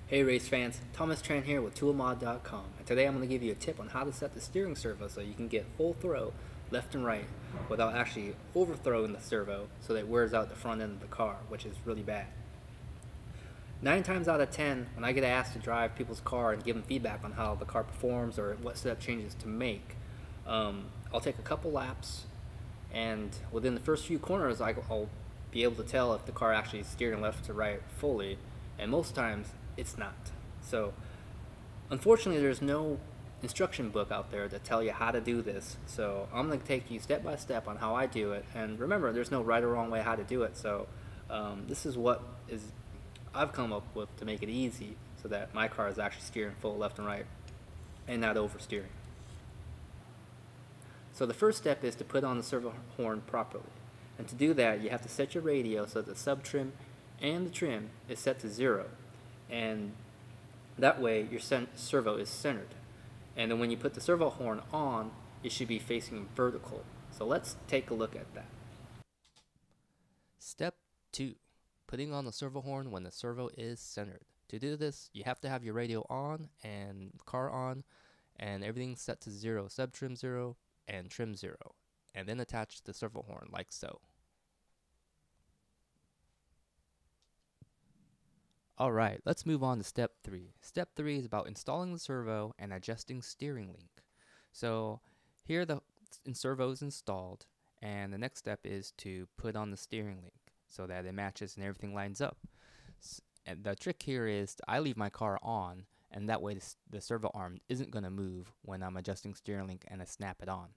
Hey race fans, Thomas Tran here with toolmod.com, and today I'm going to give you a tip on how to set the steering servo so you can get full throw left and right without actually overthrowing the servo so that it wears out the front end of the car, which is really bad. 9 times out of 10, when I get asked to drive people's car and give them feedback on how the car performs or what setup changes to make, I'll take a couple laps, and within the first few corners I'll be able to tell if the car actually is steering left to right fully, and most times it's not. So unfortunately there's no instruction book out there to tell you how to do this, so I'm going to take you step by step on how I do it. And remember, there's no right or wrong way how to do it, so this is what I've come up with to make it easy so that my car is actually steering full left and right and not oversteering. So the first step is to put on the servo horn properly, and to do that you have to set your radio so that the sub trim and the trim is set to 0, and that way your servo is centered. And then when you put the servo horn on, it should be facing vertical. So let's take a look at that. Step 2. Putting on the servo horn when the servo is centered. To do this, you have to have your radio on and the car on, and everything set to 0, sub trim 0 and trim 0, and then attach the servo horn like so. Alright, let's move on to step 3. Step 3 is about installing the servo and adjusting steering link. So here the servo is installed, and the next step is to put on the steering link so that it matches and everything lines up. And the trick here is I leave my car on, and that way the servo arm isn't going to move when I'm adjusting steering link and I snap it on.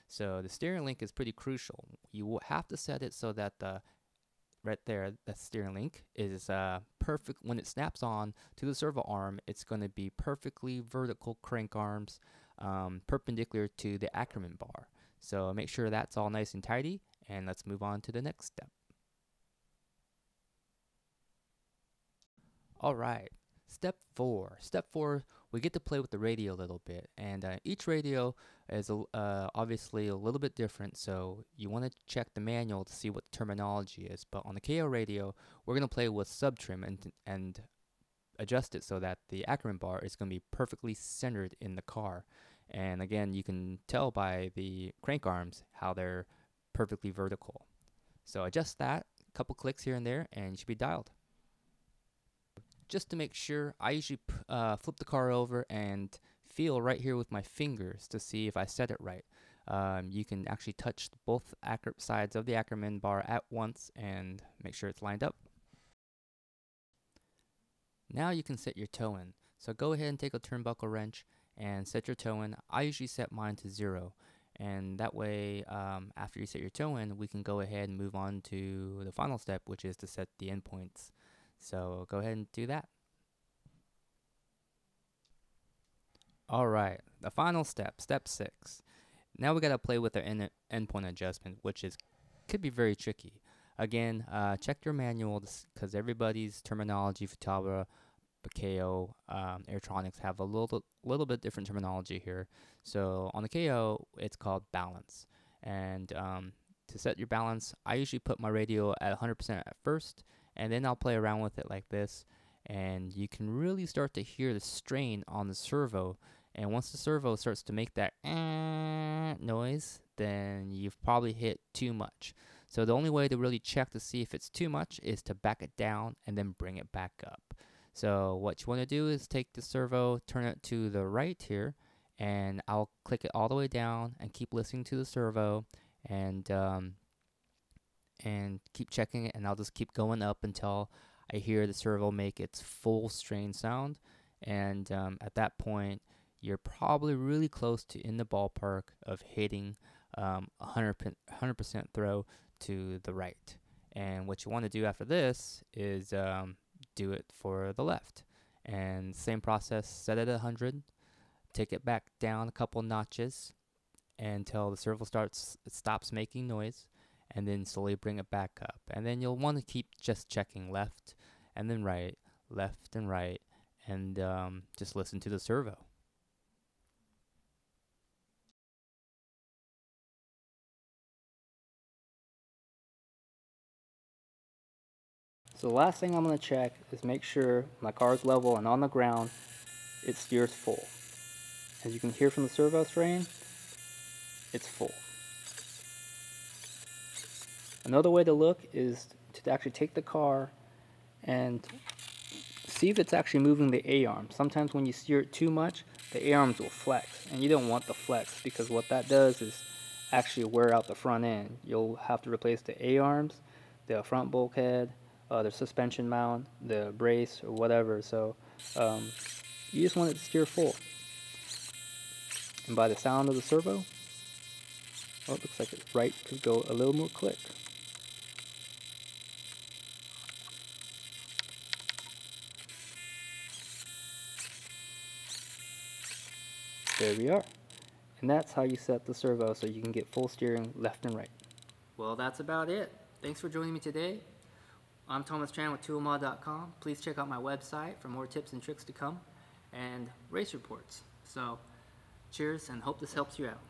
So the steering link is pretty crucial. You will have to set it so that right there, the steering link is perfect. When it snaps on to the servo arm, it's going to be perfectly vertical crank arms, perpendicular to the Ackerman bar. So make sure that's all nice and tidy, and let's move on to the next step. Alright, step 4. Step 4, we get to play with the radio a little bit, and each radio is obviously a little bit different, so you want to check the manual to see what the terminology is. But on the KO radio, we're going to play with sub trim and adjust it so that the Ackerman bar is going to be perfectly centered in the car. And again, you can tell by the crank arms how they're perfectly vertical. So adjust that, a couple clicks here and there, and you should be dialed. Just to make sure, I usually flip the car over and feel right here with my fingers to see if I set it right. You can actually touch both sides of the Ackerman bar at once and make sure it's lined up. Now you can set your toe in. So go ahead and take a turnbuckle wrench and set your toe in. I usually set mine to 0. And that way, after you set your toe in, we can go ahead and move on to the final step, which is to set the endpoints. So go ahead and do that. Alright, the final step, step 6. Now we got to play with our endpoint adjustment, which could be very tricky. Again, check your manual because everybody's terminology, Futaba, KO, Airtronics have a little bit different terminology here. So on the KO, it's called balance. And to set your balance, I usually put my radio at 100% at first, and then I'll play around with it like this, and you can really start to hear the strain on the servo. And once the servo starts to make that noise, then you've probably hit too much. So the only way to really check to see if it's too much is to back it down and then bring it back up. So what you want to do is take the servo, turn it to the right here, and I'll click it all the way down and keep listening to the servo, and keep checking it, and I'll just keep going up until I hear the servo make its full strain sound. And at that point, you're probably really close to in the ballpark of hitting 100% throw to the right. And what you want to do after this is do it for the left. And same process, set it at 100, take it back down a couple notches until the servo stops making noise, and then slowly bring it back up. And then you'll want to keep just checking left and then right, left and right, and just listen to the servo. So the last thing I'm going to check is make sure my car is level and on the ground it steers full. As you can hear from the servo strain, it's full. Another way to look is to actually take the car and see if it's actually moving the A-arms. Sometimes when you steer it too much, the A-arms will flex, and you don't want the flex because what that does is actually wear out the front end. You'll have to replace the A-arms, the front bulkhead, the suspension mount, the brace, or whatever. So you just want it to steer full. And by the sound of the servo, oh, it looks like it's right, could go a little more click. There we are. And that's how you set the servo so you can get full steering left and right. Well, that's about it. Thanks for joining me today. I'm Thomas Tran with toolmod.com. Please check out my website for more tips and tricks to come and race reports. So, cheers and hope this helps you out.